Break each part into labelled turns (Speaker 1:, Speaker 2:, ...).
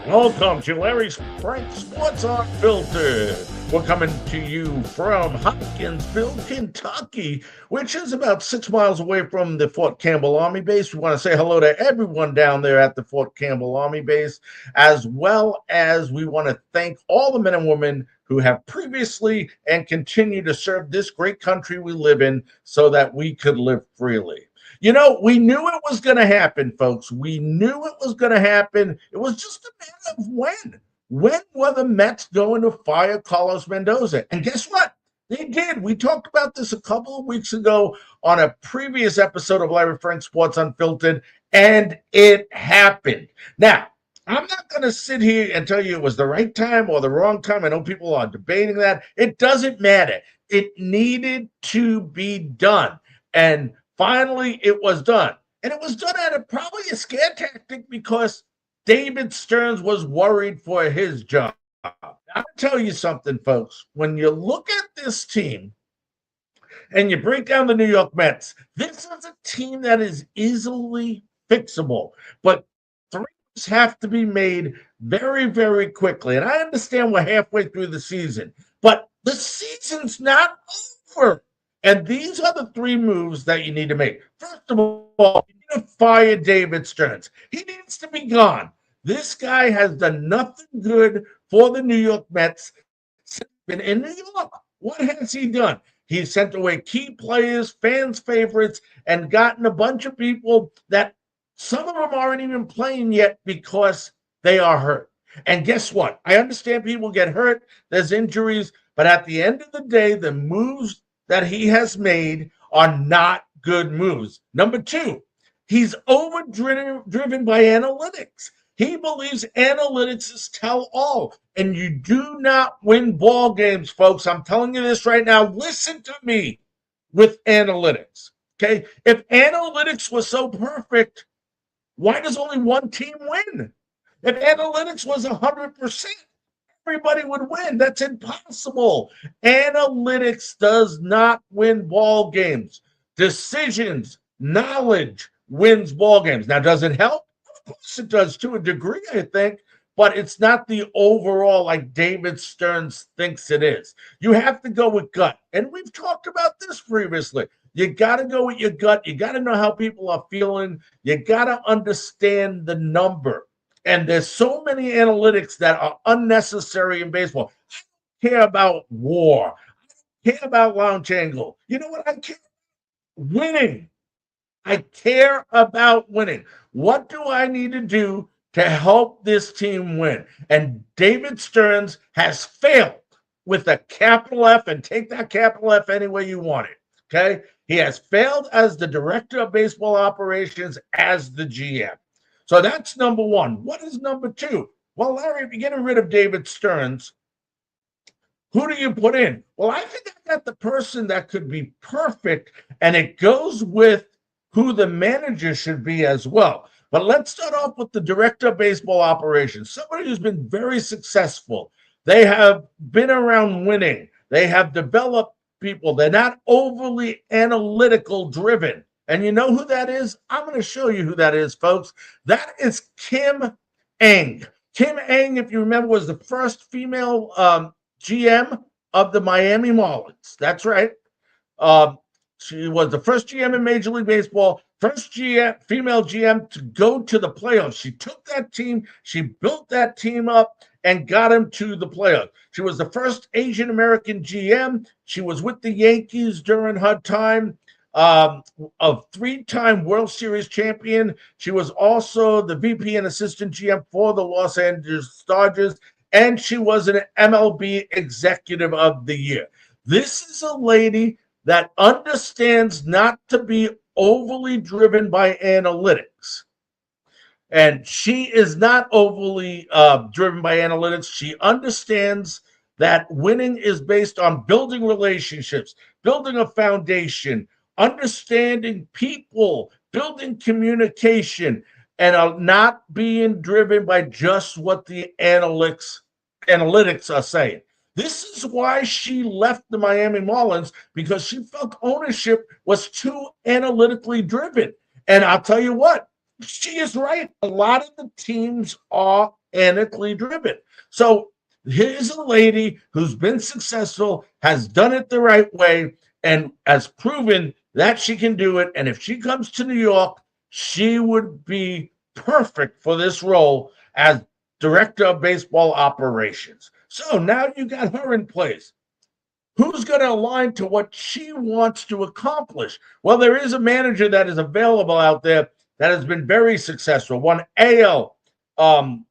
Speaker 1: Welcome to Larry's Frank Sports Unfiltered. We're coming to you from Hopkinsville, Kentucky, which is about 6 miles away from the Fort Campbell Army Base. We want to say hello to everyone down there at the Fort Campbell Army Base, as well as we want to thank all the men and women who have previously and continue to serve this great country we live in so that we could live freely. You know, we knew it was going to happen, folks. We knew it was going to happen. It was just a matter of when. When were the Mets going to fire Carlos Mendoza? And guess what? They did. We talked about this a couple of weeks ago on a previous episode of Larry Frank Sports Unfiltered, and it happened. Now, I'm not going to sit here and tell you it was the right time or the wrong time. I know people are debating that. It doesn't matter. It needed to be done. And finally, it was done. And it was done at probably a scare tactic because David Stearns was worried for his job. I'll tell you something, folks. When you look at this team and you break down the New York Mets, this is a team that is easily fixable. But three have to be made very, very quickly. And I understand we're halfway through the season, but the season's not over. And these are the three moves that you need to make. First of all, you need to fire David Stearns. He needs to be gone. This guy has done nothing good for the New York Mets since he's been in New York. What has he done? He's sent away key players, fans' favorites, and gotten a bunch of people that some of them aren't even playing yet because they are hurt. And guess what? I understand people get hurt, there's injuries, but at the end of the day, the moves that he has made are not good moves. Number two, he's overdriven by analytics. He believes analytics is tell all, and you do not win ball games, folks. I'm telling you this right now. Listen to me with analytics. Okay, if analytics was so perfect, why does only one team win? If analytics was 100%, everybody would win. That's impossible. Analytics does not win ball games. Decisions, knowledge wins ball games. Now, does it help? Of course it does to a degree, I think, but it's not the overall like David Stearns thinks it is. You have to go with gut. And we've talked about this previously. You got to go with your gut. You got to know how people are feeling. You got to understand the number. And there's so many analytics that are unnecessary in baseball. I don't care about WAR. I don't care about launch angle. You know what I care? Winning. I care about winning. What do I need to do to help this team win? And David Stearns has failed with a capital F, and take that capital F any way you want it. Okay? He has failed as the director of baseball operations, as the GM. So that's number one. What is number two? Well, Larry, if you're getting rid of David Stearns, who do you put in? Well, I think I got the person that could be perfect, and it goes with who the manager should be as well. But let's start off with the director of baseball operations, somebody who's been very successful. They have been around winning. They have developed people. They're not overly analytical driven. And you know who that is? I'm going to show you who that is, folks. That is Kim Ng. Kim Ng, if you remember, was the first female GM of the Miami Marlins. That's right. She was the first GM in Major League Baseball, first GM, female GM to go to the playoffs. She took that team, she built that team up, and got him to the playoffs. She was the first Asian American GM. She was with the Yankees during her time. A three-time World Series champion. She was also the VP and assistant GM for the Los Angeles Dodgers, and she was an MLB Executive of the Year. This is a lady that understands not to be overly driven by analytics. And she is not overly driven by analytics. She understands that winning is based on building relationships, building a foundation, understanding people, building communication, and not being driven by just what the analytics are saying. This is why she left the Miami Marlins, because she felt ownership was too analytically driven. And I'll tell you what, she is right. A lot of the teams are mechanically driven. So here's a lady who's been successful, has done it the right way, and has proven that she can do it. And if she comes to New York, she would be perfect for this role as director of baseball operations. So now you got her in place. Who's going to align to what she wants to accomplish? Well, there is a manager that is available out there that has been very successful, won AL and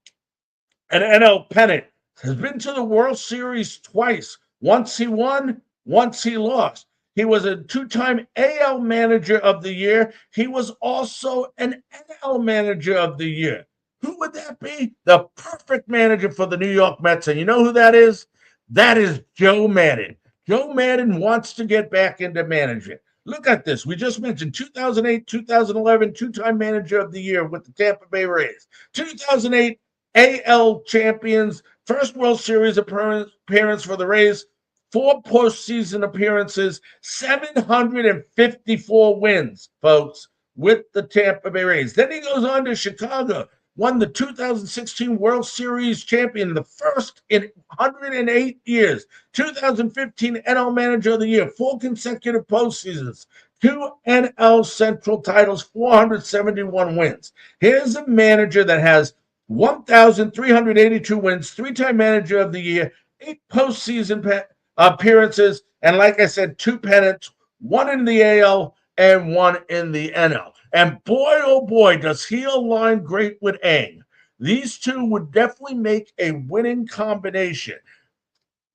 Speaker 1: NL pennant, has been to the World Series twice. Once he won, once he lost. He was a two-time AL Manager of the Year. He was also an NL Manager of the Year. Who would that be? The perfect manager for the New York Mets. And you know who that is? That is Joe Maddon. Joe Maddon wants to get back into management. Look at this. We just mentioned 2008, 2011, two-time Manager of the Year with the Tampa Bay Rays. 2008 AL champions, first World Series appearance for the Rays, 4 postseason appearances, 754 wins, folks, with the Tampa Bay Rays. Then he goes on to Chicago, won the 2016 World Series champion, the first in 108 years. 2015 NL Manager of the Year, 4 consecutive postseasons, 2 NL Central titles, 471 wins. Here's a manager that has 1,382 wins, 3-time Manager of the Year, 8 postseason appearances, and like I said, 2 pennants, 1 in the AL and 1 in the NL. And boy, oh boy, does he align great with Ang. These two would definitely make a winning combination.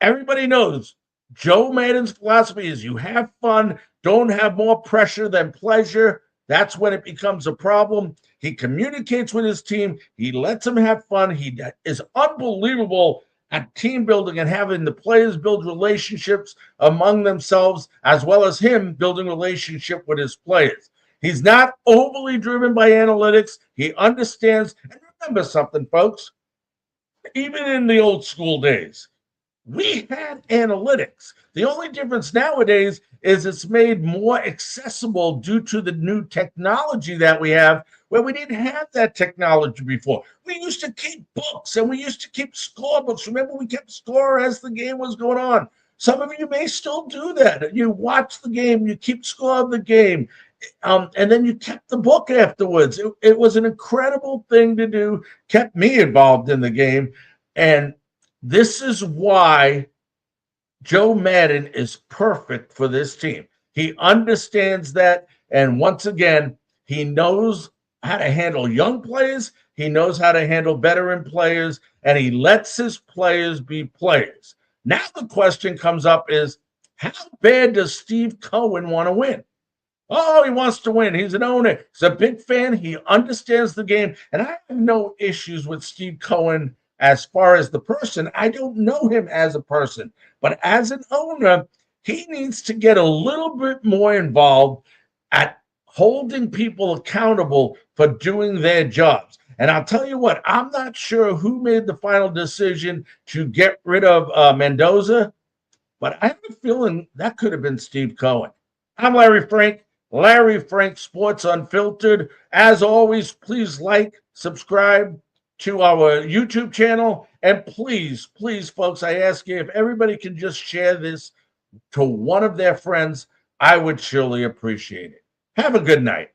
Speaker 1: Everybody knows Joe Maddon's philosophy is you have fun, don't have more pressure than pleasure. That's when it becomes a problem. He communicates with his team. He lets them have fun. He is unbelievable at team building and having the players build relationships among themselves, as well as him building relationship with his players. He's not overly driven by analytics. He understands. And remember something, folks. Even in the old school days, we had analytics. The only difference nowadays is it's made more accessible due to the new technology that we have, where we didn't have that technology before. We used to keep books and we used to keep scorebooks. Remember, we kept score as the game was going on. Some of you may still do that. You watch the game, you keep score of the game, and then you kept the book afterwards. It was an incredible thing to do, kept me involved in the game. And this is why Joe Maddon is perfect for this team. He understands that. And once again, he knows how to handle young players. He knows how to handle veteran players. And he lets his players be players. Now the question comes up is, how bad does Steve Cohen want to win? Oh, he wants to win. He's an owner. He's a big fan. He understands the game. And I have no issues with Steve Cohen as far as the person. I don't know him as a person. But as an owner, he needs to get a little bit more involved at holding people accountable for doing their jobs. And I'll tell you what, I'm not sure who made the final decision to get rid of Mendoza, but I have a feeling that could have been Steve Cohen. I'm Larry Frank. Larry Frank Sports Unfiltered. As always, please like, subscribe to our YouTube channel. And please, please, folks, I ask you, if everybody can just share this to one of their friends, I would surely appreciate it. Have a good night.